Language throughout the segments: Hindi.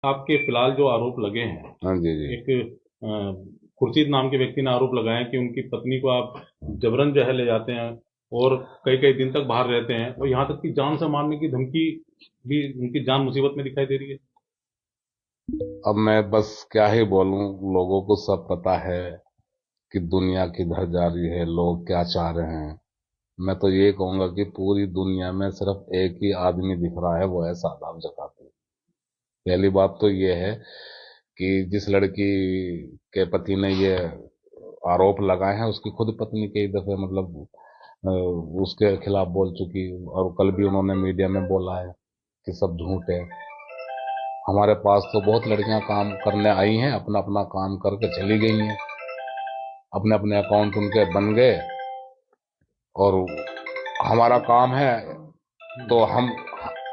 आपके फिलहाल जो आरोप लगे हैं, हाँ जी जी। एक खुर्शीद नाम के व्यक्ति ने आरोप लगाया कि उनकी पत्नी को आप जबरन जो है ले जाते हैं और कई कई दिन तक बाहर रहते हैं, और यहाँ तक कि जान से मारने की धमकी भी, उनकी जान मुसीबत में दिखाई दे रही है। अब मैं बस क्या ही बोलूं, लोगों को सब पता है कि दुनिया किधर जा रही है, लोग क्या चाह रहे हैं। मैं तो ये कहूंगा कि पूरी दुनिया में सिर्फ एक ही आदमी दिख रहा है, वो है शादाब जकाती। पहली बात तो ये है कि जिस लड़की के पति ने ये आरोप लगाए हैं, उसकी खुद पत्नी कई दफे मतलब अ, उसके खिलाफ बोल चुकी, और कल भी उन्होंने मीडिया में बोला है कि सब झूठ है। हमारे पास तो बहुत लड़कियां काम करने आई हैं, अपना अपना काम करके चली गई हैं, अपने अपने अकाउंट उनके बन गए, और हमारा काम है तो हम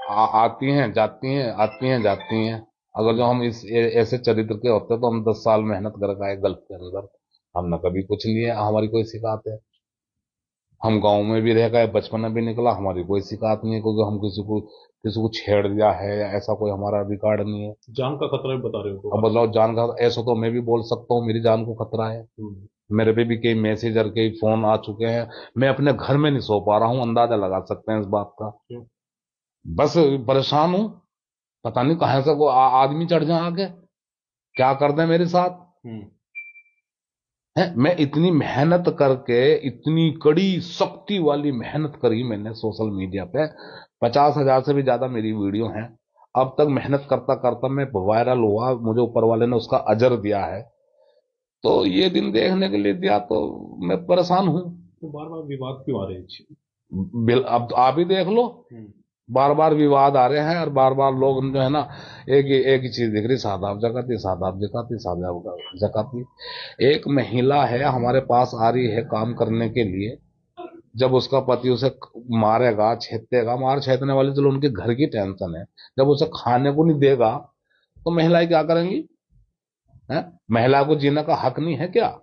आती हैं जाती हैं, आती हैं जाती हैं। अगर जो हम इस ऐसे चरित्र के होते तो हम 10 साल मेहनत कर आए गल्फ के अंदर। हमने कभी कुछ नहीं है, हमारी कोई शिकायत है। हम गांव में भी रह गए, बचपन में भी निकला, हमारी कोई शिकायत नहीं है, क्योंकि हम किसी को छेड़ दिया है या ऐसा कोई हमारा रिकॉर्ड नहीं है। जान का खतरा भी बता रहे हो तो अब आप। बताओ, जान का ऐसा तो मैं भी बोल सकता हूँ, मेरी जान को खतरा है। हम्म। मेरे पे भी कई मैसेज और कई फोन आ चुके हैं। मैं अपने घर में नहीं सो पा रहा हूँ, अंदाजा लगा सकते हैं इस बात का। क्यों? बस परेशान हूँ, पता नहीं कहाँ से वो आदमी चढ़ जाए आके, क्या कर दे मेरे साथ। हम्म। है, मैं इतनी मेहनत करके, इतनी कड़ी सख्ती वाली मेहनत करी मैंने सोशल मीडिया पे। 50,000 से भी ज्यादा मेरी वीडियो हैं। अब तक मेहनत करता करता मैं वायरल हुआ, मुझे ऊपर वाले ने उसका अजर दिया है। तो ये दिन देखने के लिए दिया तो मैं परेशान हूँ। तो बार बार विवाद क्यों आ रहे हैं? अब तो आप ही देख लो, हम्म। बार बार विवाद आ रहे हैं, और बार बार लोग जो है ना, एक ही चीज दिख रही, सादाब जकाती, सादाब जकाती, सादाब जकाती। एक महिला है हमारे पास आ रही है काम करने के लिए, जब उसका पति उसे मारेगा छेदेगा, मार छेदने वाली चलो उनके घर की टेंशन है, जब उसे खाने को नहीं देगा तो महिलाएं क्या करेंगी? हैं? महिला को जीने का हक नहीं है क्या?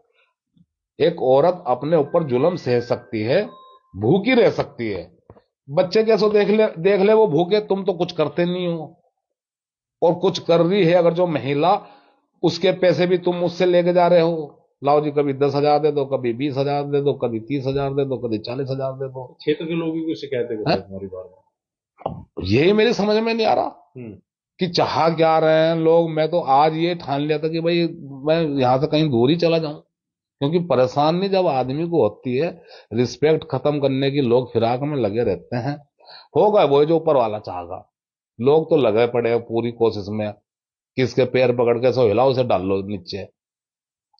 एक औरत अपने ऊपर जुल्म सह सकती है, भूखी रह सकती है। बच्चे कैसे देख ले वो भूखे, तुम तो कुछ करते नहीं हो। और कुछ कर रही है अगर जो महिला, उसके पैसे भी तुम मुझसे लेके जा रहे हो। लाओ जी, कभी 10,000 दे दो, कभी 20,000 दे दो, कभी 30,000 दे दो, कभी 40,000 दे दो। क्षेत्र के लोग ही कुछ शिकायतें कर है? रहे हैं तुम्हारी बार बार। यही मेरी समझ में नहीं आ रहा हम्म। कि चाह क्या रहे हैं लोग। मैं तो आज ये ठान लिया था कि भाई मैं यहां से कहीं दूर ही चला जाऊं, क्योंकि परेशानी जब आदमी को होती है, रिस्पेक्ट खत्म करने की लोग फिराक में लगे रहते हैं। होगा वो जो ऊपर वाला चाहेगा। लोग तो लगे पड़े हैं पूरी कोशिश में कि इसके पैर पकड़ के सो हिलाओ, उसे डाल लो नीचे।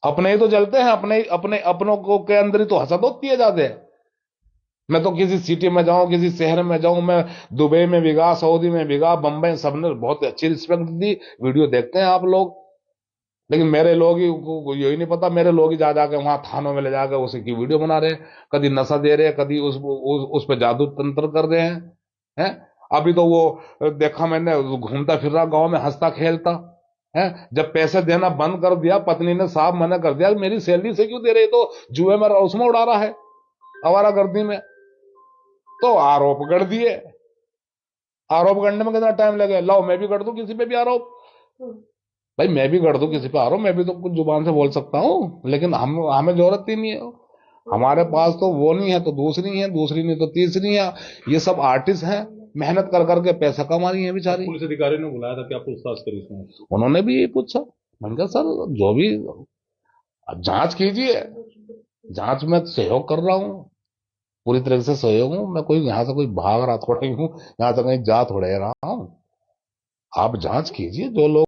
अपने ही तो जलते हैं, अपने अपने अपनों को के अंदर ही तो हसद होती है ज्यादा। मैं तो किसी सिटी में जाऊं, किसी शहर में जाऊं, मैं दुबई में बिगा, सऊदी में बिगा, बम्बई में, सबने बहुत अच्छी रिस्पेक्ट दी। वीडियो देखते हैं आप लोग। लेकिन मेरे लोग ही को यही नहीं पता, मेरे लोग ही जा जाके वहां थानों में ले जाकर उसी की वीडियो बना रहे हैं, कभी नशा दे रहे हैं, कभी उस पे जादू तंत्र कर रहे हैं। अभी तो वो देखा मैंने, घूमता फिर रहा गाँव में हंसता खेलता है। जब पैसे देना बंद कर दिया, पत्नी ने साफ मना कर दिया, मेरी सैलरी से क्यों दे रही, तो जुए में उसमें उड़ा रहा है, आवारागर्दी में। तो आरोप गढ़ दिए। आरोप गढ़ने में कितना टाइम लगे? लाओ मैं भी गढ़ दूं किसी पे भी आरोप। भाई मैं भी गढ़ दूं किसी पे आरोप, मैं भी तो कुछ जुबान से बोल सकता हूँ, लेकिन हम हमें जरूरत ही नहीं है। हमारे पास तो वो नहीं है तो दूसरी है, दूसरी नहीं तो तीसरी है। ये सब आर्टिस्ट हैं, मेहनत कर करके पैसा कमा रही है अब बेचारी। पुलिस अधिकारी ने बुलाया था कि आप पूछताछ करिए इसमें। उन्होंने भी ये पूछा। मैंने कहा सर, जो भी, अब जांच कीजिए। जांच में सहयोग कर रहा हूँ, पूरी तरह से सहयोग हूँ। मैं कोई यहाँ से कोई भाग रहा थोड़ा ही हूँ, यहाँ से कहीं जा थोड़े रहा हूँ। आप जांच कीजिए, जो लोग